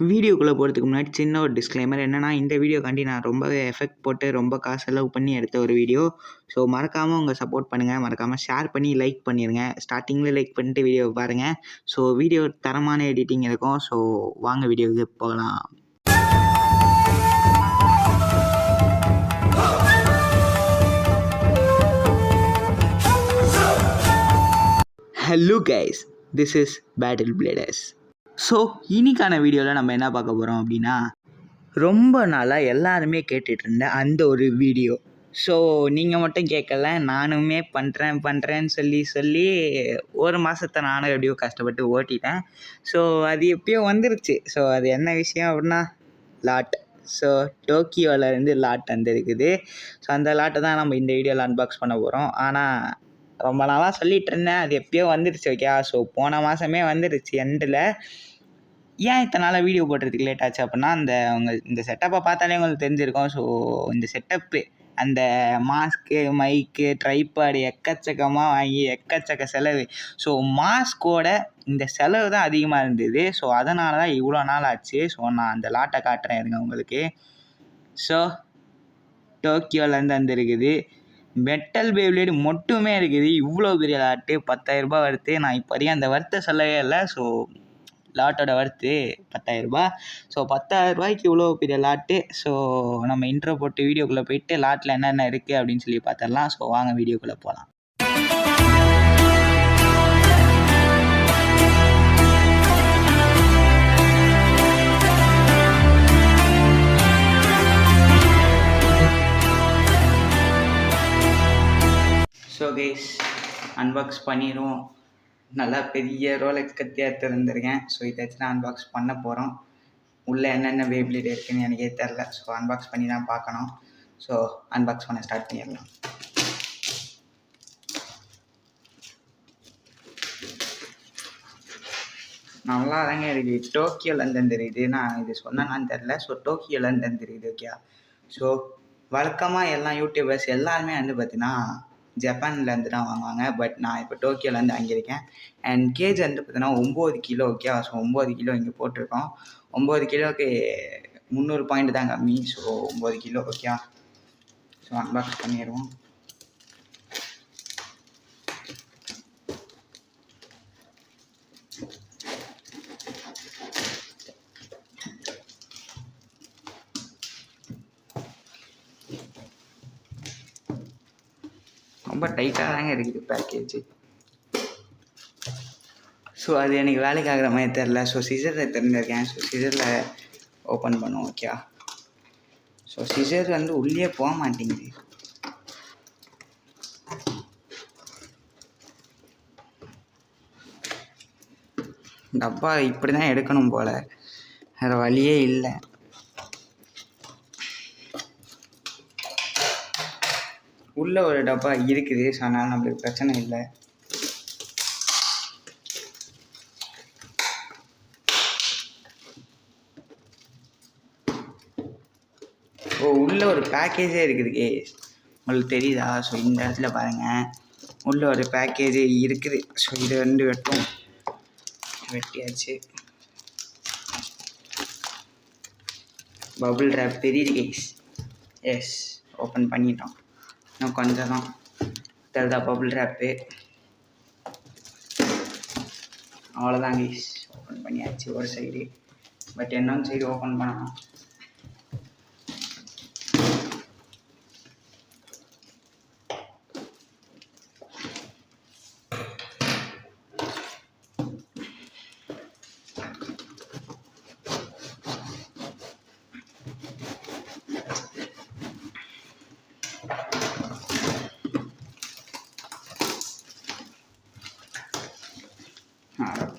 வீடியோக்குள்ளே போகிறதுக்கு முன்னாடி சின்ன ஒரு டிஸ்க்ளைமர் என்னென்னா, இந்த வீடியோக்காண்டி நான் ரொம்பவே எஃபெக்ட் போட்டு ரொம்ப காசு செலவு பண்ணி எடுத்த ஒரு வீடியோ. ஸோ மறக்காமல் உங்கள் சப்போர்ட் பண்ணுங்கள், மறக்காமல் ஷேர் பண்ணி லைக் பண்ணிடுங்க. ஸ்டார்டிங்கில் லைக் பண்ணிட்டு வீடியோ பாருங்கள். ஸோ வீடியோ தரமான எடிட்டிங் இருக்கும். ஸோ வாங்க வீடியோவுக்கு போகலாம். Hello guys, this is battle bladers. So இன்னைக்கான வீடியோவில் நம்ம என்ன பார்க்க போகிறோம் அப்படின்னா, ரொம்ப நாளாக எல்லாருமே கேட்டுட்டு இருந்த அந்த ஒரு வீடியோ. ஸோ நீங்கள் மட்டும் கேட்கல, நானுமே பண்ணுறேன்னு சொல்லி ஒரு மாதத்தை நானும் எப்படியோ கஷ்டப்பட்டு ஓட்டிட்டேன். ஸோ அது எப்பயோ வந்துருச்சு. ஸோ அது என்ன விஷயம் அப்படின்னா, லாட். ஸோ டோக்கியோவிலேருந்து லாட் வந்துருக்குது. ஸோ அந்த லாட்டை தான் நம்ம இந்த வீடியோவில் அன்பாக்ஸ் பண்ண போகிறோம். ஆனால் ரொம்ப நாளாக சொல்லிகிட்டு இருந்தேன், அது எப்பயோ வந்துருச்சு. ஓகே, ஸோ போன மாதமே வந்துருச்சு எண்டில். ஏன் இத்தனை நாளாக வீடியோ போடுறதுக்கு லேட் ஆச்சு அப்படின்னா, இந்த செட்டப்பை பார்த்தாலே உங்களுக்கு தெரிஞ்சிருக்கும். ஸோ இந்த செட்டப்பு, அந்த மாஸ்க்கு, மைக்கு, ட்ரைபாடு எக்கச்சக்கமாக வாங்கி எக்கச்சக்க செலவு. ஸோ மாஸ்கோட இந்த செலவு தான் அதிகமாக இருந்தது. ஸோ அதனால தான் இவ்வளோ நாள் ஆச்சு. ஸோ நான் அந்த லாட்டை காட்டுறேன் இருங்க உங்களுக்கு. ஸோ டோக்கியோலேருந்து வந்துருக்குது. மெட்டல் பேப்ளேடு மட்டுமே இருக்குது. இவ்வளோ பெரிய லாட்டு 10,000 ரூபா வருது. நான் இப்போ வரையும் அந்த வர்த்தை சொல்லவே இல்லை. ஸோ லாட்டோட வர்த்து 10,000 ரூபா. ஸோ 10,000 ரூபாய்க்கு இவ்வளோ பெரிய லாட்டு. ஸோ நம்ம இன்ட்ரோ போட்டு வீடியோக்குள்ளே போயிட்டு லாட்டில் என்னென்ன இருக்குது அப்படின்னு சொல்லி பார்த்துடலாம். ஸோ வாங்க வீடியோக்குள்ளே போகலாம். ஸோ கைஸ், அன்பாக்ஸ் பண்ணிடுவோம். நல்லா பெரிய ரோலெக்ஸ் கத்தியாக எடுத்துருந்துருக்கேன். ஸோ இதை வச்சு தான் அன்பாக்ஸ் பண்ண போகிறோம். உள்ளே என்னென்ன பேப்ளேட் இருக்குதுன்னு எனக்கே தெரில. ஸோ அன்பாக்ஸ் பண்ணி தான் பார்க்கணும். ஸோ அன்பாக்ஸ் பண்ண ஸ்டார்ட் பண்ணிடலாம். நல்லா தாங்க இருக்குது. டோக்கியோலேருந்து வந்துருக்குது. நான் இது சொன்னேன்னு தெரில. ஸோ டோக்கியோலேருந்து வந்துருக்குது. ஓகே, ஸோ வழக்கமாக எல்லாம் யூடியூபர்ஸ் எல்லாருமே வந்து பார்த்தீங்கன்னா ஜப்பான்லேருந்து தான் வாங்குவாங்க. பட் நான் இப்போ டோக்கியோலேருந்து வாங்கியிருக்கேன். அண்ட் கேஜ் வந்து பார்த்தீங்கன்னா 9 கிலோ. ஓகே, ஸோ 9 கிலோ இங்கே போட்டிருக்கோம். 9 கிலோவுக்கு 300 பாயிண்ட் தான் கம்மி. So 9 kilo. Okay, so unbox பண்ணிடுவோம். ரொம்ப டைட்டாக தாங்க இருக்குது பேக்கேஜ். ஸோ அது எனக்கு வேலைக்கு ஆகிற மாதிரி தெரில. ஸோ சிசரில் தெரிஞ்சிருக்கேன். ஸோ சிசரில் ஓப்பன் பண்ணுவோம். ஓகே, ஸோ சிசர் வந்து உள்ளே போக மாட்டேங்குது. டப்பா இப்படி தான் எடுக்கணும் போல், வேறு வழியே இல்லை. உள்ளே ஒரு டப்பா இருக்குது. ஸோ அதனால் நம்மளுக்கு பிரச்சனை இல்லை. ஓ, உள்ளே ஒரு பேக்கேஜே இருக்குது கேஸ், உங்களுக்கு தெரியுதா? ஸோ இந்த இடத்துல பாருங்கள், உள்ளே ஒரு பேக்கேஜே இருக்குது. ஸோ இது 2 வெட்டியாச்சு. பபுள் ரேப் தெரியுது கேஸ். எஸ், ஓப்பன் பண்ணிட்டோம். இன்னும் கொஞ்சம் தான் தெரிதா பபுள் ரேப்பு. அவ்வளோதான் கைஸ், ஓப்பன் பண்ணியாச்சு ஒரு சைடு. பட் இன்னொன்று சைடு ஓப்பன் பண்ணணும்.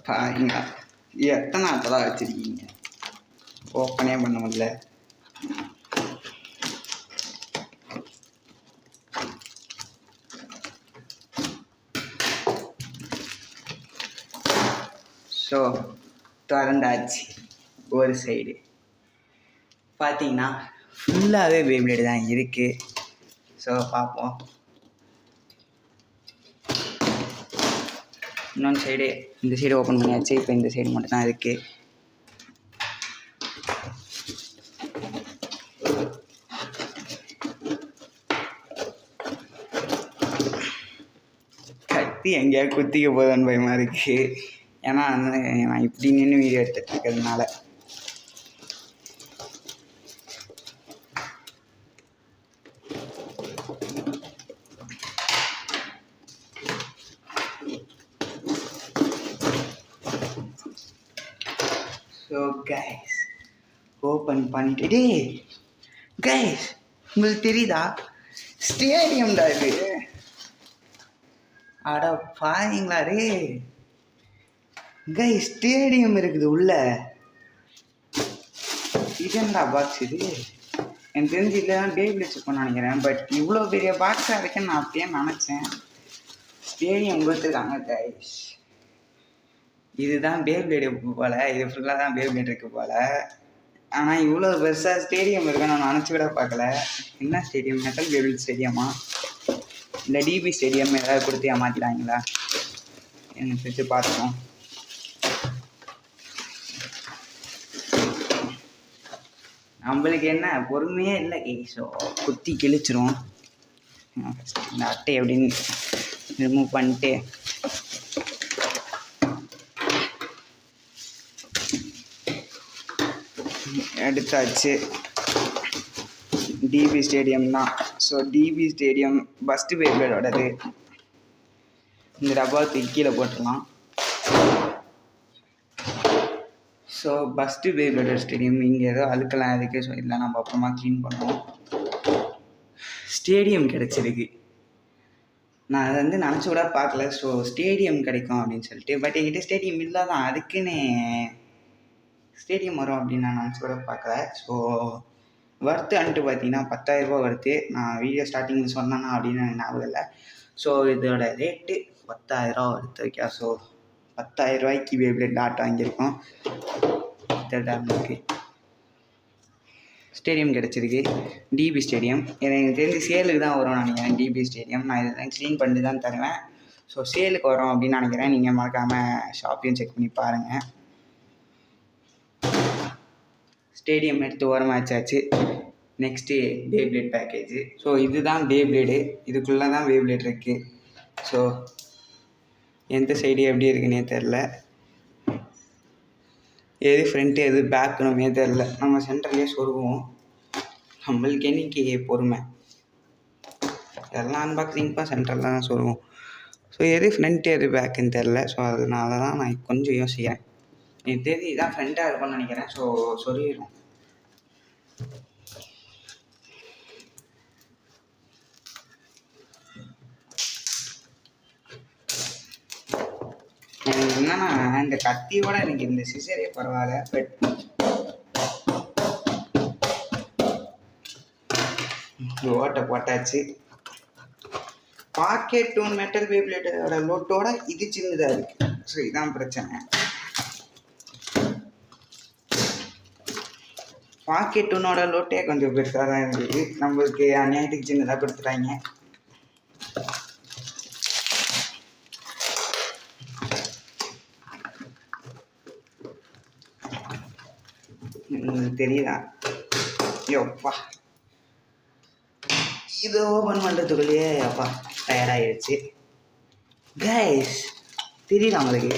பாருங்க, எத்தனை அப்பதான் வச்சுருக்கீங்க, ஓப்பனே பண்ண முடியல. ஸோ திறந்தாச்சு ஒரு சைடு. பார்த்தீங்கன்னா ஃபுல்லாகவே பேப்ளேடு தான் இருக்குது. ஸோ பார்ப்போம். இன்னொன்று சைடு, இந்த சைடு ஓப்பன் பண்ணியாச்சு. இப்போ இந்த சைடு மட்டும் தான் இருக்குது. கத்தி எங்கேயாவது குத்திக்க போதான்னு பயமாக இருக்குது. ஏன்னா நான் இப்படி நின்று வீடியோ எடுத்துகிட்டு இருக்கிறதுனால. ஸோ கைஸ் ஓப்பன் பண்ணிட்டு டே கைஸ் உங்களுக்கு தெரியுதா ஸ்டேடியம்டா இது. அட பாருங்களா டே கைஸ் ஸ்டேடியம் இருக்குது உள்ள. இதெண்டா பாக்ஸ் இது? எனக்கு தெரிஞ்சு இல்லை தான் பேபிள் வச்சுப்போன்னு நினைக்கிறேன். பட் இவ்வளோ பெரிய பாக்ஸாக இருக்குன்னு நான் அப்படியே நினச்சேன். ஸ்டேடியம் கொடுத்துருக்காங்க கைஸ். இதுதான் பேபிளேடு போல், இது ஃபுல்லாக தான் பேபிளேட் இருக்குது போல். ஆனால் இவ்வளோ பெருசாக ஸ்டேடியம் இருக்குன்னு நான் நினச்சி கூட பார்க்கல. என்ன ஸ்டேடியம்? மெட்டல் பேபிள் ஸ்டேடியமா இல்லை டிபி ஸ்டேடியம் ஏதாவது கொடுத்து ஏமாற்றிட்டாங்களா? எனக்கு வச்சு பார்த்துக்கோம். நம்மளுக்கு என்ன பொறுமையே இல்லை ஸோ குத்தி கிழிச்சிரும். இந்த அட்டை எப்படின்னு ரிமூவ் பண்ணிட்டு எடுத்தாச்சு. டிபி ஸ்டேடியம் தான். ஸோ டிபி ஸ்டேடியம் ஃபஸ்ட்டு பேபிளோடது. இந்த டப்பா கீழே போட்டுடலாம். ஸோ ஃபஸ்ட்டு பேபிளோட ஸ்டேடியம் இங்கே ஏதோ அழுக்கலாம் இருக்குது. ஸோ இதெல்லாம் நம்ம அப்புறமா க்ளீன் பண்ணுவோம். ஸ்டேடியம் கிடச்சிருக்கு. நான் அதை வந்து நினச்சி கூட பார்க்கல. ஸோ ஸ்டேடியம் கிடைக்கும் அப்படின்னு சொல்லிட்டு. பட் என்கிட்ட ஸ்டேடியம் இல்லை தான். அதுக்குன்னு ஸ்டேடியம் வரும் அப்படின்னு நான் நினச்சி கூட பார்க்கல. ஸோ ஒர்த்து அன்ட்டு பார்த்தீங்கன்னா 10,000 ரூபா ஒர்த்து. நான் வீடியோ ஸ்டார்டிங்கில் சொன்னேன்னா அப்படின்னு எனக்கு ஞாபகம் இல்லை. ஸோ இதோட ரேட்டு 10,000 ரூபா ஒர்த்து. ஓகே, ஸோ 10,000 ரூபாய்க்கு பேபிளேட் டாட் வாங்கியிருக்கோம். நமக்கு ஸ்டேடியம் கிடச்சிருக்கு. டிபி ஸ்டேடியம் எனக்கு தெரிஞ்சு சேலுக்கு தான் வரும் நினைக்கிறேன். டிபி ஸ்டேடியம் நான் இதெல்லாம் க்ளீன் பண்ணி தான் தருவேன். ஸோ சேலுக்கு வரும் அப்படின்னு நினைக்கிறேன். நீங்கள் மறக்காமல் ஷாப்பையும் செக் பண்ணி பாருங்கள். ஸ்டேடியம் எடுத்து ஓரமாக வச்சாச்சு. Next Beyblade package. ஸோ இதுதான் பேபிளேடு. இதுக்குள்ளே தான் பேபிளேட் இருக்குது. ஸோ எந்த சைடு எப்படி இருக்குன்னே தெரில. எது ஃப்ரண்ட்டு எது பேக்குனுமே தெரில. நம்ம சென்டர்லேயே சொருவோம். நம்மளுக்கு என்னைக்கு பொறுமை. எல்லாம் அன்பாக்சிங்ப்பா சென்டரில் தான் சொருவோம். ஸோ எது ஃப்ரண்ட்டு எது பேக்குன்னு தெரில. ஸோ அதனால தான் நான் கொஞ்சம் யோசிக்கிறேன். எனக்கு தெரிஞ்சு இதான் ஃப்ரண்ட்டாக இருக்கும்னு நினைக்கிறேன். ஸோ சொருவிடும். எனக்கு என்னன்னா இந்த கத்தியோட எனக்கு இந்த சிசரே பரவாயில்ல. பட் ஓட்டை போட்டாச்சு. பாக்கெட் டூன் மெட்டல் பேபிளேட்டோட லோட்டோட இது சின்னதாக இருக்குது. ஸோ இதான் பிரச்சனை. பாக்கெட் டூனோட லோட்டே கொஞ்சம் பெருசாக தான் இருந்தது. நம்மளுக்கு அநியாயத்துக்கு சின்னதாக கொடுத்துட்டாங்க. தெரியுதா? யோப்பா இது ஓப்பன் பண்ணுறதுக்குள்ளேயே அப்பா டயர்டாகிடுச்சு. கைஸ் தெரியுதா உங்களுக்கு?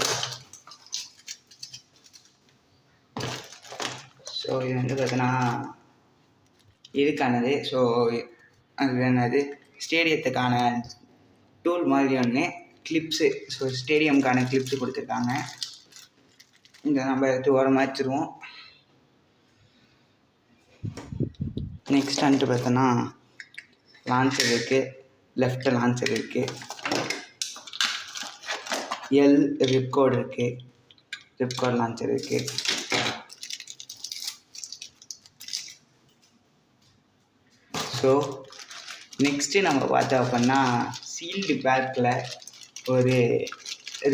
ஸோ இது வந்து பார்த்தீங்கன்னா இதுக்கானது. ஸோ அது என்னது ஸ்டேடியத்துக்கான டூல் மாதிரி ஒன்று கிளிப்ஸு. ஸோ ஸ்டேடியம்க்கான கிளிப்ஸு கொடுத்துருக்காங்க. இதை நம்ம எடுத்து ஓரமாக வச்சுருவோம். நெக்ஸ்ட் வந்துட்டு பார்த்தோன்னா லான்ச்சர் இருக்குது. லெஃப்ட் லான்ச்சர் இருக்குது. எல் ரிப்கோட் இருக்குது. ரிப்கோட் லான்ச்சர் இருக்குது. ஸோ நெக்ஸ்ட்டு நம்ம பார்த்தோம் அப்படின்னா சீல்டு பேக்கில் ஒரு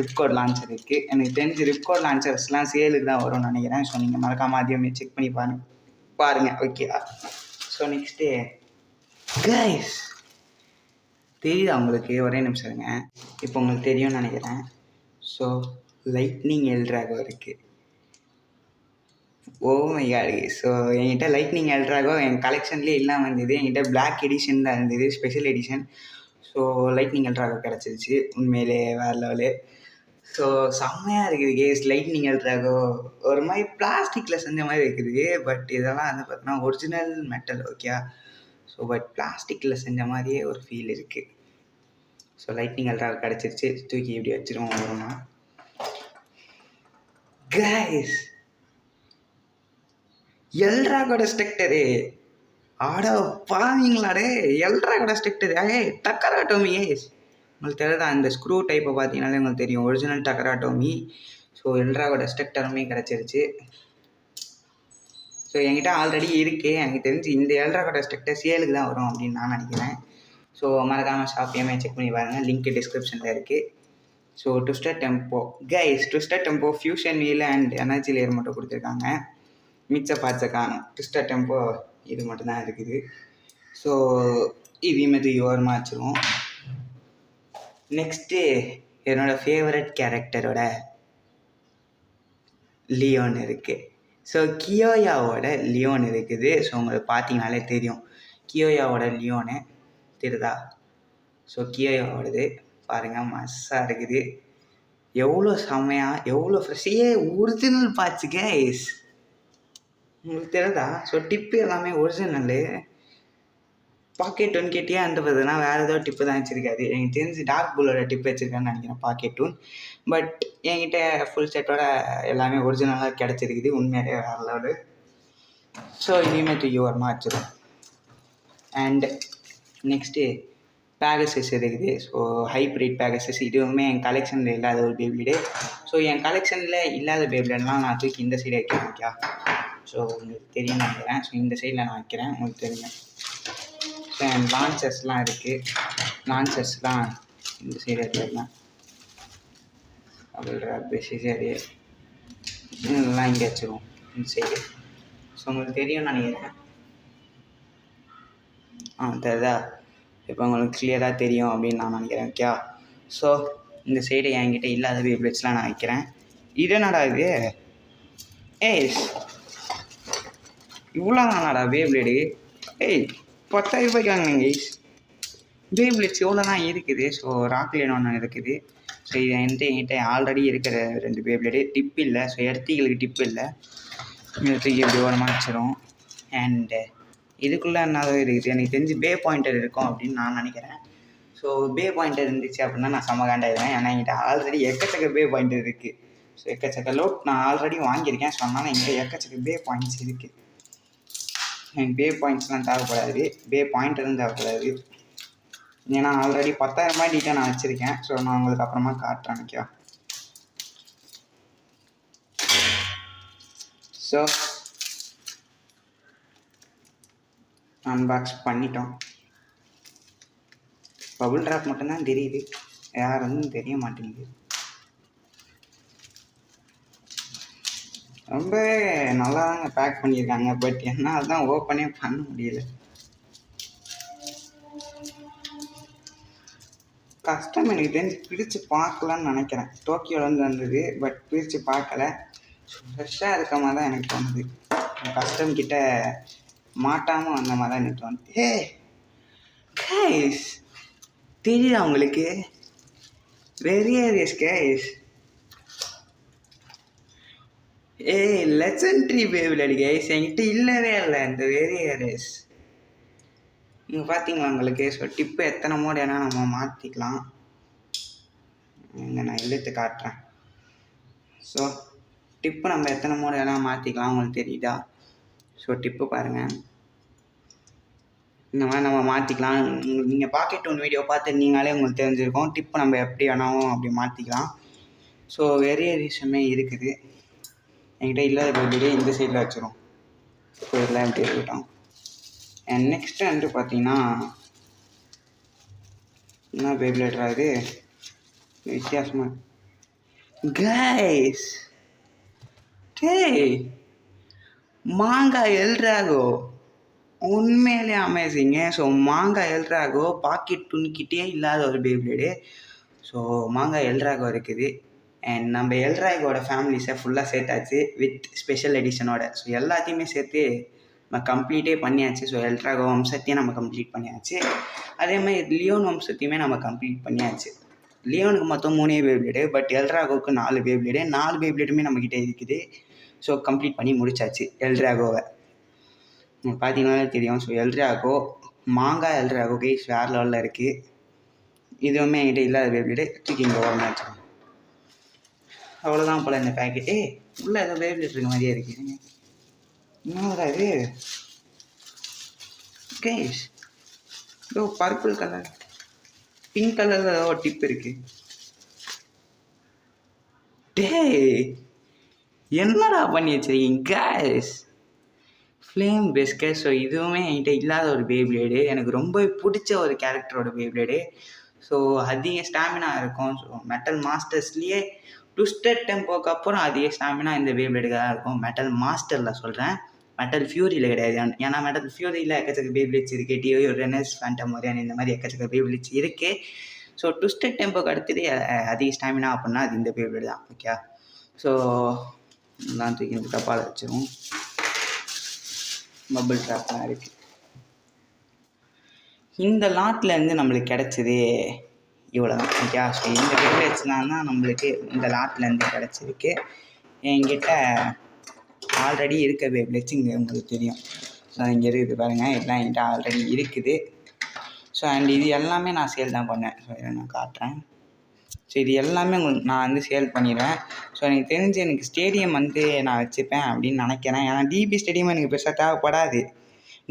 ரிப்கோட் லான்ச்சர் இருக்குது. எனக்கு தெரிஞ்சு ரிப்கோட் லான்ச்சர்ஸ்லாம் சேலுக்கு தான் வரும்னு நினைக்கிறேன். ஸோ நீங்கள் மறக்காமல் அதையுமே செக் பண்ணி பாருங்கள். ஓகேவா? ஸோ நெக்ஸ்ட்டு கைஸ் தெரியுதா உங்களுக்கு? ஒரே நிமிஷம் இருங்க. இப்போ உங்களுக்கு தெரியும்னு நினைக்கிறேன். ஸோ லைட்னிங் எல்ட்ராகோ இருக்குது. Oh my God. ஸோ என்கிட்ட லைட்னிங் எல்ட்ராகோ என் கலெக்ஷன்லேயே இல்லாமல் இருந்தது. என்கிட்ட பிளாக் எடிஷன் தான் இருந்தது, special edition. So lightning Eldrago கிடச்சிருச்சு. உண்மையிலே வேறு லெவலு. ஸோ செம்மையாக இருக்குது கேஸ். லைட்னிங் எல்ட்ராகோ ஒரு மாதிரி பிளாஸ்டிக்கில் செஞ்ச மாதிரி இருக்குது. பட் இதெல்லாம் வந்து பார்த்தீங்கன்னா original metal. Okay. So but பிளாஸ்டிக்கில் செஞ்ச மாதிரியே ஒரு ஃபீல் இருக்குது. ஸோ லைட்னிங் எல்ட்ராகோ கிடச்சிருச்சு. தூக்கி இப்படி வச்சுருவோம் வருமா கைஸ். எல்ட்ராகோட ஸ்ட்ரக்டரு ஆட பாவீங்களாடே. எல்ட்ராகோட ஸ்ட்ரக்டரு டக்கராட்டோமி கேஸ். உங்களுக்கு தெரியுதா? இந்த ஸ்க்ரூ டைப்பை பார்த்தீங்கன்னாலே உங்களுக்கு தெரியும், ஒரிஜினல் டக்கராட்டோமி. ஸோ எல்ட்ராகோட ஸ்ட்ரக்டருமே கிடச்சிருச்சு. ஸோ என்கிட்ட ஆல்ரெடி இருக்குது. எனக்கு தெரிஞ்சு இந்த எல்ட்ராகோட ஸ்ட்ரக்டர் சேலுக்கு தான் வரும் அப்படின்னு நான் நினைக்கிறேன். ஸோ மறக்காமல் ஷாப்பையுமே செக் பண்ணி பாருங்கள், லிங்க் டிஸ்கிரிப்ஷனில் இருக்குது. So twister tempo guys, twister tempo fusion wheel and energy layer மட்டும் கொடுத்துருக்காங்க. மிச்ச பார்ட்ஸை காணும். ட்விஸ்டர் டெம்போ இது மட்டும்தான் இருக்குது. ஸோ இதையுமே ஓரமாக வச்சுருவோம். நெக்ஸ்ட்டு என்னோடய ஃபேவரட் கேரக்டரோட லியோன் இருக்குது. ஸோ கியோயாவோட லியோன் இருக்குது. ஸோ உங்களுக்கு பார்த்தீங்கனாலே தெரியும் கியோயாவோட லியோனு தெரியுதா? ஸோ கியோயாவோடது பாருங்கள், மஸ்ஸாக இருக்குது. எவ்வளோ செம்மையாக, எவ்வளோ ஃப்ரெஷ்ஷே ஒரிஜினல் பார்ட்ஸு கைஸ். உங்களுக்கு தெரியுதா? ஸோ டிப்பு எல்லாமே ஒரிஜினலு. பாக்கெட் டூன் கேட்டியே அந்த பார்த்ததுனா வேறு ஏதோ டிப்பு தான் வச்சுருக்காரு. எனக்கு தெரிஞ்சு டார்க் புல்லோட டிப்பு வச்சுருக்கான்னு நினைக்கிறேன் பாக்கெட் டூன். பட் என்கிட்ட ஃபுல் செட்டோட எல்லாமே ஒரிஜினலாக கிடச்சிருக்குது. உண்மையிலே வேறு லெவலு. ஸோ இனிமேல் தூக்கி ஓரமாக வச்சிடும். அண்ட் நெக்ஸ்ட்டு பேகசஸ் இருக்குது. So hybrid Pegasus. இதுவுமே என் கலெக்ஷனில் இல்லாத ஒரு பேப்ளிடு. ஸோ என் கலெக்ஷனில் இல்லாத பேப்ளிடெலாம் நான் தூக்கி இந்த சைடு வைக்கிறேன். ஓகே. ஸோ உங்களுக்கு தெரியும் நினைக்கிறேன். ஸோ இந்த சைடில் நான் வைக்கிறேன், உங்களுக்கு தெரியும். ஸோ என் லான்ச்சர்ஸ்லாம் இருக்குது. லான்ச்சர்ஸ்லாம் இந்த சைடு எடுத்துக்கலாம். அப்படி சரி இதெல்லாம் இங்கே வச்சுருவோம் இந்த சைடு. ஸோ உங்களுக்கு தெரியும்னு நினைக்கிறேன். தெரியுதா? இப்போ உங்களுக்கு கிளியராக தெரியும் அப்படின்னு நான் நினைக்கிறேன். ஓகே. ஸோ இந்த சைடு என்கிட்ட இல்லாத பேப்ளேட்ஸ்லாம் நான் வைக்கிறேன். இது என்னடா இது? இவ்வளோ தானாடா பேப்ளேடு? 10,000 ரூபாய்க்கு வாங்கினேங்க கைஸ். பேப்ளேட்ஸ் எவ்வளோ தான் இருக்குது. ஸோ ராக்லின் ஒன்று இருக்குது. ஸோ இது என்கிட்ட ஆல்ரெடி இருக்கிற 2 பேப்ளேடு. டிப் இல்லை. ஸோ எடுத்திகளுக்கு டிப் இல்லை. தூக்கி எப்படி ஓரமாக வச்சிடும். அண்டு இதுக்குள்ளே என்னதான் இருக்குது? எனக்கு தெரிஞ்சு பே பாயிண்டர் இருக்கும் அப்படின்னு நான் நினைக்கிறேன். ஸோ பே பாயிண்டர் இருந்துச்சு அப்படின்னா நான் சமகாண்டாயிடுவேன். ஏன்னா என்கிட்ட ஆல்ரெடி எக்கச்சக்க பே பாயிண்டர் இருக்குது. ஸோ எக்கச்சக்க லோட் நான் ஆல்ரெடி வாங்கியிருக்கேன். ஸோ அதனால் என்கிட்ட எக்கச்சக்க பே பாயிண்ட்ஸ் இருக்குது. எனக்கு பே பாயிண்ட்ஸ்லாம் தேவைப்படாது, பே பாயிண்டரும் தேவைப்படாது. ஏன்னா ஆல்ரெடி 10,000 பாயிண்ட்டிட்ட நான் வச்சுருக்கேன். ஸோ நான் உங்களுக்கு அப்புறமா காட்டுறேன். ஓகே. ஸோ அன்பாக்ஸ் பண்ணிட்டோம். பபுள் ட்ராப் மட்டும்தான் தெரியுது, யாருன்னு தெரிய மாட்டேங்குது. ரொம்பவே நல்லா தாங்க பேக் பண்ணியிருக்காங்க. பட் என்னால் தான் ஓப்பனே பண்ண முடியல. கஷ்டம். எனக்கு தெரிஞ்சு பிரித்து பார்க்கலான்னு நினைக்கிறேன். டோக்கியோலேருந்து வந்தது, பட் பிரித்து பார்க்கல. ஃப்ரெஷ்ஷாக இருக்க மாதிரி தான் எனக்கு தோணுது. கஸ்டம் கிட்ட மாட்டாமல் வந்த மாதிரி தான் எனக்கு தோணுது. கைஸ் தெரியுதா உங்களுக்கு? Varies guys. Legendary payable guys என்கிட்ட இல்லவே இல்லை இந்த வேரியஸ். நீங்கள் பார்த்தீங்களா உங்களுக்கு? ஸோ டிப்பு எத்தனை மோடு ஏன்னா நம்ம மாற்றிக்கலாம். இங்கே நான் இழுத்து காட்டுறேன். ஸோ டிப்பு நம்ம எத்தனை மோடு வேணால் மாற்றிக்கலாம். உங்களுக்கு தெரியுதா? ஸோ டிப்பு பாருங்கள், இந்த மாதிரி நம்ம மாற்றிக்கலாம். நீங்கள் பாக்கெட் ஒன் வீடியோ பார்த்துருந்தீங்களே உங்களுக்கு தெரிஞ்சிருக்கும். டிப்பு நம்ம எப்படி வேணாலும் அப்படி மாற்றிக்கலாம். ஸோ வேரியேஷனுமே இருக்குது. என்கிட்ட இல்லாத பேபிளே இந்த சைடில் வச்சிரும். ஸோ இதெல்லாம் எப்படி இருக்கட்டும். அண்ட் நெக்ஸ்ட்டு வந்துட்டு பார்த்தீங்கன்னா என்ன பேபிளேட்டரா இது? வித்தியாசமாக கைஸ். மாங்காய் எல்ட்ராகோ உண்மையிலே அமேசிங்க. ஸோ மாங்காய் எல்ட்ராகோ பாக்கெட் துணிக்கிட்டே இல்லாத ஒரு பேபிளேடு. ஸோ மாங்காய் எல்ட்ராகோ இருக்குது. அண்ட் நம்ம எல்ட்ராகோட ஃபேமிலிஸை ஃபுல்லாக சேர்த்தாச்சு வித் ஸ்பெஷல் எடிஷனோட. ஸோ எல்லாத்தையுமே சேர்த்து நம்ம கம்ப்ளீட்டே பண்ணியாச்சு. ஸோ எல்ட்ராகோ வம்சத்தையும் நம்ம கம்ப்ளீட் பண்ணியாச்சு. அதே மாதிரி லியோன் வம்சத்தையுமே நம்ம கம்ப்ளீட் பண்ணியாச்சு. லியோனுக்கு மொத்தம் 3 பேப்ளேடு, பட் எல்ட்ராகோவுக்கு 4 பேப்ளேடு. 4 பேப்ளேடுமே நம்மக்கிட்ட இருக்குது. ஸோ கம்ப்ளீட் பண்ணி முடிச்சாச்சு எல்ட்ராகோவை. பார்த்தீங்கன்னாலே தெரியும். ஸோ எல்ட்ராகோ மாங்கா எல்ட்ராகோ கைஸ் வேறு லெவலில் இருக்குது. இதுவுமே என்கிட்ட இல்லாத பேப்ளேடு தூக்கி இங்கே ஓரமாக வச்சுக்கோங்க. அவ்வளோதான் போல் இந்த பேக்கெட்டு. உள்ளே ஏதோ பேப்ளேட் இருக்க மாதிரியே இருக்குது. என்னடா இது கைஸ்? ஏதோ பர்பிள் கலர் பிங்க் கலரில் ஏதோ ஒரு டிப் இருக்குது. டேய் என்னடா பண்ணி வச்சிருக்கீங்க கைஸ்? Flame biscuit. ஸோ இதுவுமே என்கிட்ட இல்லாத ஒரு பேப்ளேடு. எனக்கு ரொம்ப பிடிச்ச ஒரு கேரக்டரோட பேப்ளேடு. ஸோ அதிக ஸ்டாமினா இருக்கும். ஸோ மெட்டல் மாஸ்டர்ஸ்லேயே ட்விஸ்டட் டெம்போக்கு அப்புறம் அதிக ஸ்டாமினா இந்த பேப்ளேடுக்காக இருக்கும். மெட்டல் மாஸ்டரில் சொல்கிறேன், மெட்டல் ஃபியூரியில் கிடையாது. ஏன்னா மெட்டல் ஃபியூரியில் எக்கச்சக்க பேப்ளேட்ஸ் இருக்குது. டிஓ ரெனஸ் ஃபேண்டம் மரியான் இந்த மாதிரி எக்கச்சக்க பேப்ளேட்ஸ் இருக்குது. ஸோ ட்விஸ்டட் டெம்போக்கு அடுத்தது அதிக ஸ்டாமினா அப்படின்னா அது இந்த பேப்ளேடு தான். ஓகே, ஸோ நான் தூக்கி இந்த டப்பாவில் வச்சிடும். பபிள் ட்ராப்லாம் இருக்குது. இந்த லாட்லேருந்து நம்மளுக்கு கிடச்சது இவ்வளோ தான். ஓகே, ஸோ இந்த பேப்ளேட்ஸ்லாம் தான் நம்மளுக்கு இந்த லாட்லேருந்து கிடச்சிருக்கு. என்கிட்ட ஆல்ரெடி இருக்க பேப்ளேட்ஸ் இங்கே உங்களுக்கு தெரியும். ஸோ இங்கே இருக்குது பாருங்கள், எல்லாம் என்கிட்ட ஆல்ரெடி இருக்குது. ஸோ அண்ட் இது எல்லாமே நான் சேல் தான் பண்ணேன். ஸோ இதை நான் காட்டுறேன். ஸோ இது எல்லாமே உங்களுக்கு நான் வந்து சேல் பண்ணிடுவேன். ஸோ எனக்கு தெரிஞ்சு எனக்கு ஸ்டேடியம் வந்து நான் வச்சுப்பேன் அப்படின்னு நினைக்கிறேன். ஏன்னா டிபி ஸ்டேடியம் எனக்கு பெருசாக தேவைப்படாது.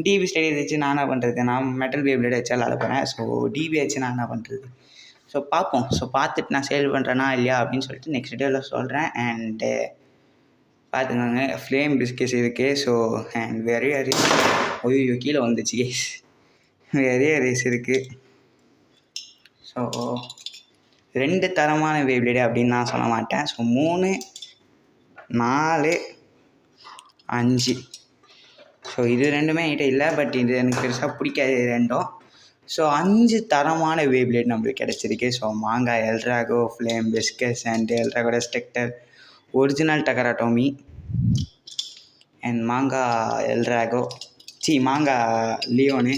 டிபி ஸ்டேடியம் வச்சு நான் என்ன பண்ணுறது? நான் மெட்டல் பேப்ளேட் வச்சு விளாட போகிறேன். ஸோ டிபி வச்சு நான் என்ன பண்ணுறது? ஸோ பார்ப்போம். ஸோ பார்த்துட்டு நான் சேல் பண்ணுறேன்னா இல்லையா அப்படின்னு சொல்லிட்டு நெக்ஸ்ட் டேவில் சொல்கிறேன். அண்டு பார்த்துக்கோங்க, ஃப்ளேம் பிஸ்கெட்ஸ் இருக்குது. ஸோ அண்ட் வெரிய ரேஸ், ஐயோ கீழே வந்துச்சு கேஸ், வெரிய ரேஸ் இருக்குது. ஸோ 2 தரமான பேப்ளேடு அப்படின்னு நான் சொல்ல மாட்டேன். ஸோ 3, 4, 5. ஸோ இது ரெண்டுமே என்கிட்ட இல்லை, பட் இது எனக்கு பெருசாக பிடிக்காது இது ரெண்டும். ஸோ 5 தரமான பேப்ளேட் நம்மளுக்கு கிடச்சிருக்கு. ஸோ மாங்கா L Drago, flame biscuits and L Drago destructor, original Takara Tomy and மாங்கா எல்ட்ராகோ, மாங்கா லியோனு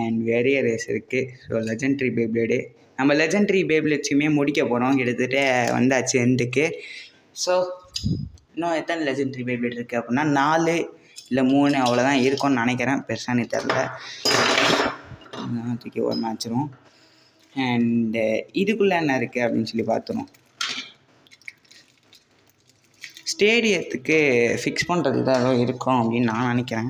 அண்ட் வெரிய ரேஸ் இருக்குது. So legendary Beyblade. நம்ம லெஜெண்ட்ரி பேப்ளேட்ஸுமே முடிக்க போகிறோம். கிட்டத்தட்ட வந்தாச்சு எண்டுக்கு. ஸோ இன்னும் எத்தனை லெஜெண்ட்ரி பேப்ளேட் இருக்குது அப்படின்னா 4 இல்லை 3 அவ்வளோதான் இருக்கும்னு நினைக்கிறேன். பெருசானு தெரில, தூக்கி ஒரு மேட்சிரும். அண்டு இதுக்குள்ளே என்ன இருக்குது அப்படின்னு சொல்லி பார்த்துருவோம். ஸ்டேடியத்துக்கு ஃபிக்ஸ் பண்ணுறது தான் ஏதோ இருக்கும் அப்படின்னு நான் நினைக்கிறேன்.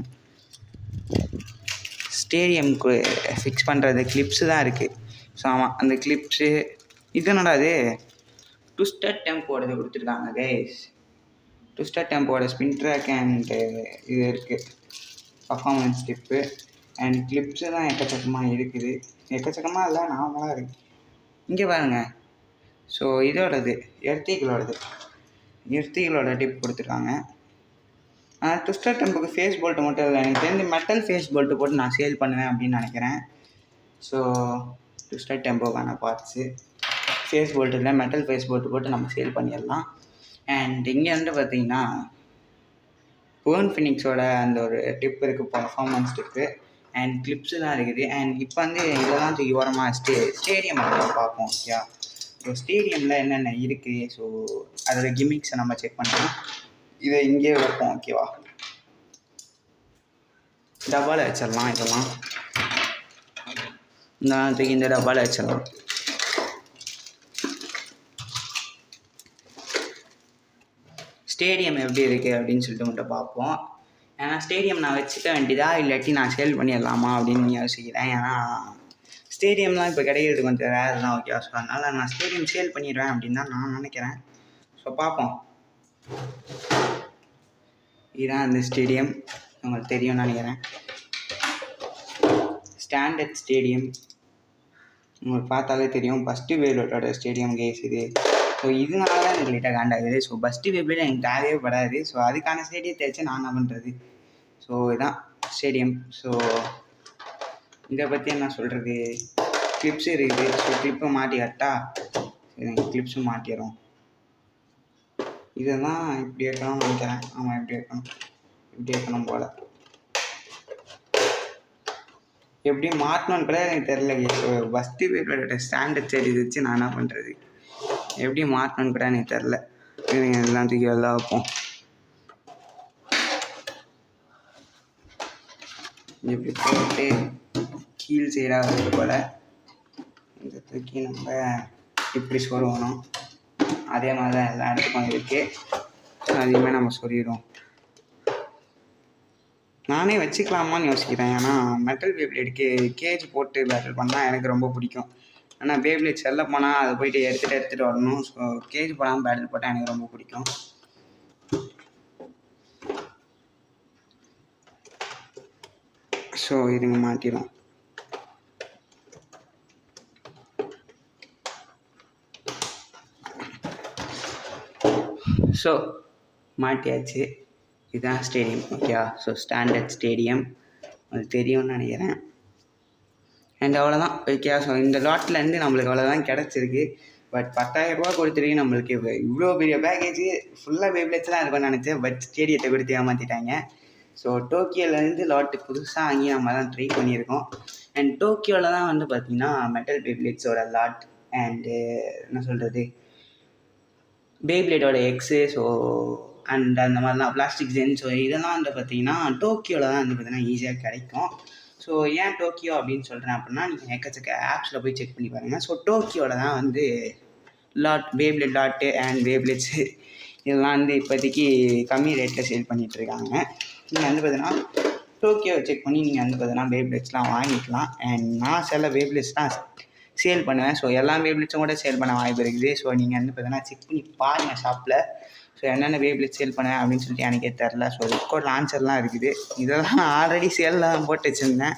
ஸ்டேடியமுக்கு ஃபிக்ஸ் பண்ணுறது கிளிப்ஸு தான் இருக்குது. ஸோ ஆமாம், அந்த கிளிப்ஸு இது என்னடா அது ட்விஸ்டட் டெம்போடது கொடுத்துருக்காங்க கைஸ். ட்விஸ்டட் டெம்போட ஸ்பின் ட்ராக் அண்டு இது இருக்குது, பர்ஃபார்மன்ஸ் டிப்பு அண்ட் கிளிப்ஸு தான் எக்கச்சக்கமாக இருக்குது. எக்கச்சக்கமாக இல்லை, நார்மலாக இருக்குது. இங்கே பாருங்கள். ஸோ இதோடது எர்த்திகளோட டிப் கொடுத்துருக்காங்க. ட்விஸ்டட் டெம்போக்கு ஃபேஸ் போல்ட்டு மட்டும் இல்லை, எனக்கு தெரிஞ்சு மெட்டல் ஃபேஸ் போல்ட்டு போட்டு நான் சேல் பண்ணுவேன் அப்படின்னு நினைக்கிறேன். ஸோ ட்விஸ்டட் டெம்போக்கான பார்ட்ஸு ஃபேஸ் போல்ட்டு இல்லை, மெட்டல் ஃபேஸ் போல்ட்டு போட்டு நம்ம சேல் பண்ணிடலாம். அண்ட் இங்கே வந்து பார்த்திங்கன்னா பேர்ன் ஃபினிக்ஸோட அந்த ஒரு டிப் இருக்குது, பர்ஃபார்மன்ஸ் டிப்பு அண்ட் கிளிப்ஸு தான் இருக்குது. அண்ட் இப்போ வந்து இதெல்லாம் தூக்கி ஓரமாக ஸ்டேடியம் பார்ப்போம். ஓகே, ஸோ ஸ்டேடியமில் என்னென்ன இருக்குது, ஸோ அதோட கிமிக்ஸை நம்ம செக் பண்ணலாம். இதை இங்கே வைப்போம். ஓகேவா, டப்பாவில் வச்சிடலாம். இதெல்லாம் இந்த டப்பாவில் வச்சிடலாம். ஸ்டேடியம் எப்படி இருக்குது அப்படின்னு சொல்லிட்டு மட்டும் பார்ப்போம். ஏன்னா ஸ்டேடியம் நான் வச்சுக்க வேண்டியதா இல்லாட்டி நான் சேல் பண்ணிடலாமா அப்படின்னு யோசிக்கிறேன். ஏன்னா ஸ்டேடியம்லாம் இப்போ கிடைக்கிறது கொஞ்சம் ரேர் தான். ஓகே, ஸோ அதனால் நான் ஸ்டேடியம் சேல் பண்ணிடுவேன் அப்படின்னு தான் நான் நினைக்கிறேன். ஸோ பார்ப்போம். இதுதான் அந்த ஸ்டேடியம், உங்களுக்கு தெரியும்னு நினைக்கிறேன். ஸ்டாண்டர்ட் ஸ்டேடியம் உங்களுக்கு பார்த்தாலே தெரியும். ஃபஸ்ட்டு வேவ்லோட்டோட ஸ்டேடியம் கேஸ் இது. ஸோ இதனால தான் எனக்கு லைட்டாக காண்டாகுது. ஸோ ஃபஸ்ட்டு வேவ்லேட் எனக்கு தேவையே படாது. ஸோ அதுக்கான ஸ்டேடியத்தை வச்சு நான் என்ன பண்ணுறது? ஸோ இதுதான் ஸ்டேடியம். ஸோ இதை பற்றி என்ன சொல்கிறது, கிளிப்ஸு இருக்குது. ஸோ கிளிப்பை மாட்டி கட்டா சரி, கிளிப்ஸும் மாட்டிடும். இதை தான் இப்படி இருக்கணும்னு நினைக்கிறேன். ஆமாம், இப்படி இருக்கணும் போல். எப்படி மாற்றணுன்னு கூட எனக்கு தெரில கைஸ். ஃபஸ்ட்டு பேப்ளேட்டோட ஸ்டாண்டர்ட் சைடு இது வச்சு நான் என்ன பண்ணுறது, எப்படி மாற்றணுன்னு கூட எனக்கு தெரில. எல்லாம் தூக்கி வெளில வைப்போம். இப்படி போட்டு கீழ் சைடாக வருது போல் இந்த தூக்கி நம்ம இப்படி சொருகணும். அதே மாதிரி தான் எல்லா இடத்துக்கும் இருக்குது. அதையுமே நம்ம சொருகிடும். நானே வச்சுக்கலாமான்னு யோசிக்கிறேன். ஏன்னா மெட்டல் பேப்ளேட்டுக்கு கேஜ் போட்டு பேட்டில் பண்ணால் எனக்கு ரொம்ப பிடிக்கும். ஆனால் பேப்ளேட் செல்ல போனால் அதை போய்ட்டு எடுத்துகிட்டு வரணும். ஸோ கேஜ் போடாமல் பேட்டில் போட்டால் எனக்கு ரொம்ப பிடிக்கும். ஸோ இதுங்க மாட்டிடும். ஸோ மாட்டியாச்சு. இதுதான் ஸ்டேடியம். ஓகேவா? ஸோ ஸ்டாண்டர்ட் ஸ்டேடியம் அது தெரியும்னு நினைக்கிறேன். அண்ட் அவ்வளோதான். ஓகேவா? ஸோ இந்த லாட்லேருந்து நம்மளுக்கு அவ்வளோதான் கிடச்சிருக்கு. பட் 10,000 கொடுத்துருக்கு நம்மளுக்கு. இவ்வளோ பெரிய பேக்கேஜ் ஃபுல்லாக பேப்ளேட்ஸ் தான் இருக்கும்னு நினச்சேன். பட் ஸ்டேடியத்தை கொடுத்து ஏமாற்றிட்டாங்க. ஸோ டோக்கியோலேருந்து லாட்டு புதுசாக வாங்கி நம்ம தான் ட்ரை பண்ணியிருக்கோம். அண்ட் டோக்கியோவில் தான் வந்து பார்த்திங்கன்னா மெட்டல் பேப்ளேட்ஸோட லாட் அண்டு என்ன சொல்கிறது, பேப்ளேட்டோட எக்ஸு, ஸோ அண்ட் அந்த மாதிரிலாம் பிளாஸ்டிக் ஜென், ஸோ இதெல்லாம் வந்து பார்த்திங்கன்னா டோக்கியோவில் தான் வந்து பார்த்திங்கன்னா ஈஸியாக கிடைக்கும். ஸோ ஏன் டோக்கியோ அப்படின்னு சொல்கிறேன் அப்படின்னா, நீங்கள் எக்கச்சக்க ஆப்ஸில் போய் செக் பண்ணி பாருங்கள். ஸோ டோக்கியோவில் தான் வந்து லாட், பேப்ளேட் லாட்டு அண்ட் பேப்ளேட்ஸு இதெல்லாம் வந்து இப்போதைக்கு கம்மி ரேட்டில் சேல் பண்ணிகிட்ருக்காங்க. நீங்கள் வந்து பார்த்தீங்கன்னா டோக்கியோ செக் பண்ணி நீங்கள் வந்து பார்த்தீங்கன்னா பேப்ளேட்ஸ்லாம் வாங்கிக்கலாம். அண்ட் நான் சில பேப்ளேட்ஸ்லாம் சேல் பண்ணுவேன். ஸோ எல்லா பேப்ளேட்ஸும் கூட சேல் பண்ண வாய்ப்பு இருக்குது. ஸோ நீங்கள் வந்து பார்த்தீங்கன்னா செக் பண்ணி பாருங்கள் ஷாப்பில். ஸோ என்னென்ன பேப்ளேட் சேல் பண்ணுவேன் அப்படின்னு சொல்லிட்டு எனக்கே தெரில. ஸோ ரிப்கோட் லான்ச்சர்லாம் இருக்குது. இதெல்லாம் நான் ஆல்ரெடி சேலில் தான் போட்டு வச்சுருந்தேன்.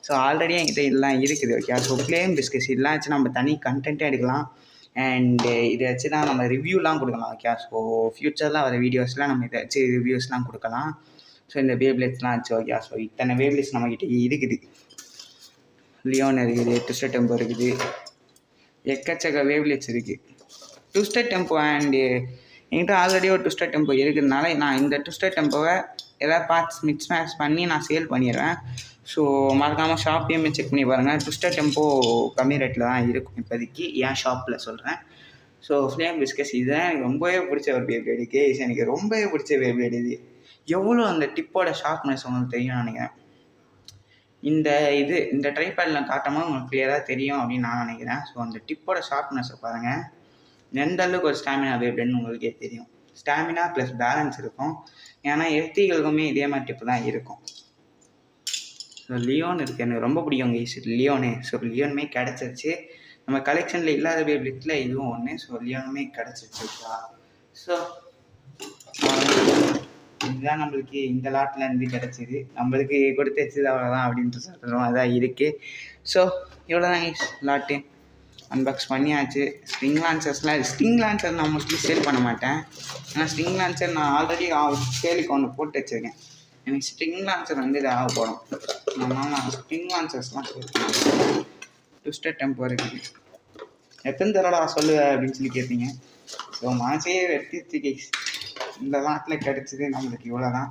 ஸோ ஆல்ரெடி என்கிட்ட இதெல்லாம் இருக்குது. ஓகே. ஸோ ஃப்ளேம் பிஸ்கெட்ஸ் இதெல்லாம் வச்சு நம்ம தனி கண்டென்ட்டே எடுக்கலாம். அண்டு இதை வச்சு தான் நம்ம ரிவ்யூலாம் கொடுக்கலாம். ஓகே. ஸோ ஃப்யூச்சரில் வர வீடியோஸ்லாம் நம்ம இதை வச்சு ரிவ்யூஸ்லாம் கொடுக்கலாம். ஸோ இந்த பேப்ளேட்ஸ்லாம் வச்சு. ஓகே. ஸோ இத்தனை பேப்ளேட்ஸ் நம்மக்கிட்ட இருக்குது. லியோன் இருக்குது, ட்விஸ்டட் டெம்போ இருக்குது, எக்கச்சக்க பேப்ளேட்ஸ் இருக்குது. ட்விஸ்டட் டெம்போ அண்டு என்கிட்ட ஆல்ரெடி ஒரு ட்விஸ்டட் டெம்போ இருக்கிறதுனால நான் இந்த ட்விஸ்டட் டெம்போவை எதாவது பார்ட்ஸ் மிக்ஸ் மேட்ச் பண்ணி நான் சேல் பண்ணிடுவேன். ஸோ மறக்காமல் ஷாப்பையுமே செக் பண்ணி பாருங்கள். ட்விஸ்டட் டெம்போ கம்மி ரேட்டில் தான் இருக்கும் இப்போதைக்கு, என் ஷாப்பில் சொல்கிறேன். ஸோ ஃப்ளேம் பிஸ்கெட்ஸ் இதுதான் எனக்கு ரொம்பவே பிடிச்ச ஒரு பேப்ளேடு. கேஸ் எனக்கு ரொம்பவே பிடிச்ச பேப்ளேடு இது. எவ்வளோ அந்த டிப்போட ஷார்ப்னஸ் உங்களுக்கு தெரியும்னு நினைக்கிறேன். இந்த ட்ரைபேடில் காட்டும்போது உங்களுக்கு கிளியராக தெரியும் அப்படின்னு நான் நினைக்கிறேன். ஸோ அந்த டிப்போட ஷார்ப்னஸை பாருங்கள். எந்த அளவுக்கு ஒரு ஸ்டாமினா பேப்ளேட்னு உங்களுக்கே தெரியும். ஸ்டாமினா ப்ளஸ் பேலன்ஸ் இருக்கும். ஏன்னா எஃப்டிகளுக்குமே இதே மாதிரி டிப்பு தான் இருக்கும். ஸோ லியோன் இருக்குது, எனக்கு ரொம்ப பிடிக்கும் கைஸ் லியோனு. ஸோ லியோனுமே கிடச்சிருச்சு. நம்ம கலெக்ஷனில் இல்லாத பேப்ளேட்டில் இதுவும் ஒன்று. ஸோ லியோனுமே கிடச்சிருச்சு. ஸோ இதுதான் நம்மளுக்கு இந்த லாட்லேருந்து கிடச்சிது. நம்மளுக்கு கொடுத்து வச்சது அவ்வளோதான் அப்படின்ட்டு சொல்கிறோம். அதான் இருக்குது. ஸோ இவ்வளோ தான் லாட்டு அன்பாக்ஸ் பண்ணியாச்சு. ஸ்ட்ரிங் லான்ச்சர் நான் மோஸ்ட்லி சேல் பண்ண மாட்டேன். ஏன்னா ஸ்ட்ரிங் லான்ச்சர் நான் ஆல்ரெடி சேலுக்கு ஒன்று போட்டு வச்சுருக்கேன். எனக்கு ஸ்ட்ரிங் லான்ச்சர் வந்து தேவைப்படும். அதனால் நான் ஸ்ட்ரிங் லான்ச்சர்ஸ்லாம் சேல் பண்ணுவேன். ட்விஸ்டட் டெம்போ இருக்குது. எத்தனை தடவை சொல்லுவேன் அப்படின்னு சொல்லி கேட்பீங்க. ஸோ மனசையே வெட்டிச்சு. இந்த லாட்டில் கிடச்சிது நம்மளுக்கு இவ்வளோ தான்.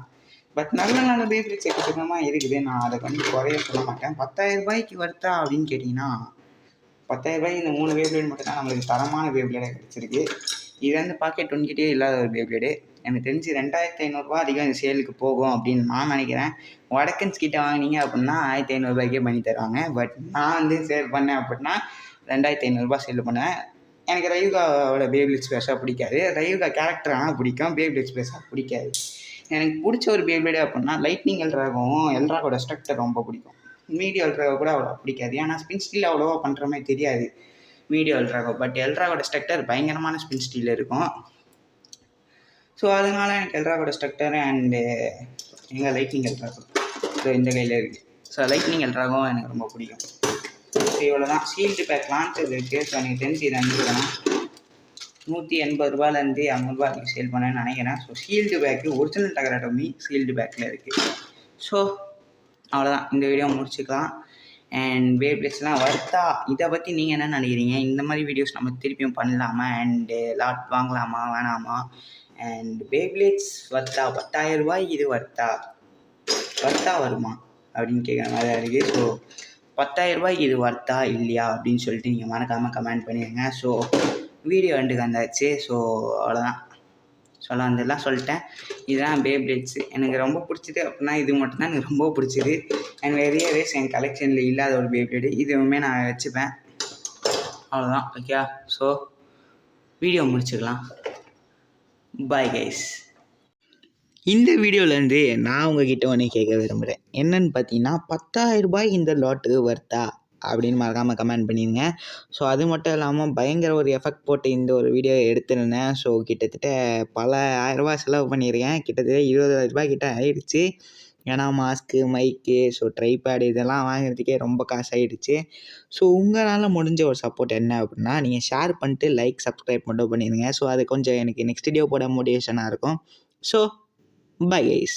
பட் நல்ல பேப்ளேட்ஸ் எக்கச்சக்கமாக இருக்குது. நான் அதை வந்து குறைய சொல்ல மாட்டேன். 10,000 வர்த்தா அப்படின்னு கேட்டிங்கன்னா 10,000 இந்த 3 பேப்ளேட் மட்டும் தான் நம்மளுக்கு தரமான பேப்ளேடாக கிடச்சிருக்கு. இது வந்து பாக்கெட் ஒன்கிட்டே இல்லாத ஒரு பேப்ளேடு. எனக்கு தெரிஞ்சு 2,500 அதிகம் இந்த சேலுக்கு போகும் அப்படின்னு நான் நினைக்கிறேன். வடக்கன்ஸ் கிட்டே வாங்கினீங்க அப்படின்னா 1,500 பண்ணி தருவாங்க. பட் நான் வந்து சேல் பண்ணேன் அப்படின்னா 2,500 சேல் பண்ணுவேன். எனக்கு ரயுகாவோட பேப்ளேட்ஸ் பெருசாக பிடிக்காது. ரயுகா கேரக்டர் ஆனால் பிடிக்கும், பேப்ளேட்ஸ் பெருசாக பிடிக்காது. எனக்கு பிடிச்ச ஒரு பேப்ளேடு அப்படின்னா லைட்னிங் எல்ட்ராகவும் எல்ட்ராகோட ஸ்ட்ரக்சர் ரொம்ப பிடிக்கும். மீடியோ எல்ட்ராகோ கூட அவ்வளோ பிடிக்காது. ஏன்னா ஸ்பின் ஸ்டீல் அவ்வளோவா பண்ணுற மாதிரி தெரியாது மீடியோ எல்ட்ராகோ. பட் எல்ட்ராகோட ஸ்ட்ரக்சர் பயங்கரமான ஸ்பின் ஸ்டீல் இருக்கும். ஸோ அதனால எனக்கு எல்ட்ராகோட ஸ்ட்ரக்சர் அண்டு எங்கள் லைட்னிங் எல்ட்ராகோ ஸோ இந்த கையில் இருக்குது. ஸோ லைட்னிங் எல்ட்ராகோ எனக்கு ரொம்ப பிடிக்கும். ஸோ இவ்வளோ தான். ஷீல்டு பேக் லான்ச்சர் இருக்குது. ஸோ எனக்கு தெரிஞ்சு இதை வந்து 180 200 சேல் பண்ணேன்னு நினைக்கிறேன். So shield pack original Takara Tomy shield பேக்கில் இருக்குது. ஸோ அவ்வளோதான். இந்த வீடியோ முடிச்சுக்கலாம். அண்ட் பேப்ளேட்ஸ்லாம் வர்த்தா, இதை பற்றி நீங்கள் என்ன நினைக்கிறீங்க? இந்த மாதிரி வீடியோஸ் நம்ம திருப்பியும் பண்ணலாமா? அண்டு லாட் வாங்கலாமா வேணாமா? அண்ட் பேப்ளேட்ஸ் வர்த்தா 10,000 இது வர்த்தா வருமா? அப்படின்னு கேட்குற மாதிரி தான் இருக்குது. ஸோ 10,000 ரூபாய்க்கு இது வர்த்தா இல்லையா அப்படின்னு சொல்லிட்டு நீங்கள் மறக்காமல் கமெண்ட் பண்ணிடுங்க. ஸோ வீடியோ எண்டுக்கு வந்தாச்சு. ஸோ அவ்வளோதான், சொல்ல வந்ததெல்லாம் சொல்லிட்டேன். இதுதான் பேப்ளேட்ஸு. எனக்கு ரொம்ப பிடிச்சது அப்படின்னா இது மட்டும்தான் எனக்கு ரொம்ப பிடிச்சிது. அண்ட் நிறைய ரேஸ் என் கலெக்ஷனில் இல்லாத ஒரு பேப்ளேடு, இதுவுமே நான் வச்சுப்பேன். அவ்வளோதான், ஓகே. ஸோ வீடியோ முடிச்சுக்கலாம். Bye guys. இந்த வீடியோலேருந்து நான் உங்ககிட்ட ஒன்று கேட்க விரும்புகிறேன். என்னன்னு பார்த்தீங்கன்னா 10,000 ரூபாய் இந்த லாட்டு வர்த்தா அப்படின்னு மறக்காமல் கமெண்ட் பண்ணிடுங்க. ஸோ அது மட்டும் இல்லாமல் பயங்கர ஒரு எஃபெக்ட் போட்டு இந்த ஒரு வீடியோ எடுத்துருந்தேன். ஸோ கிட்டத்தட்ட பல 1000 ரூபா செலவு பண்ணியிருக்கேன். கிட்டத்தட்ட 20,000 ரூபாய் கிட்ட ஆயிடுச்சு. ஏன்னா மாஸ்க்கு, மைக்கு, ஸோ ட்ரைபேடு இதெல்லாம் வாங்குறதுக்கே ரொம்ப காசு ஆகிடுச்சு. ஸோ உங்களால் முடிஞ்ச ஒரு சப்போர்ட் என்ன அப்படின்னா நீங்கள் ஷேர் பண்ணிட்டு லைக், சப்ஸ்கிரைப் மட்டும் பண்ணிடுங்க. ஸோ அது கொஞ்சம் எனக்கு நெக்ஸ்ட் வீடியோ போட மோட்டிவேஷனாக இருக்கும். So bye guys.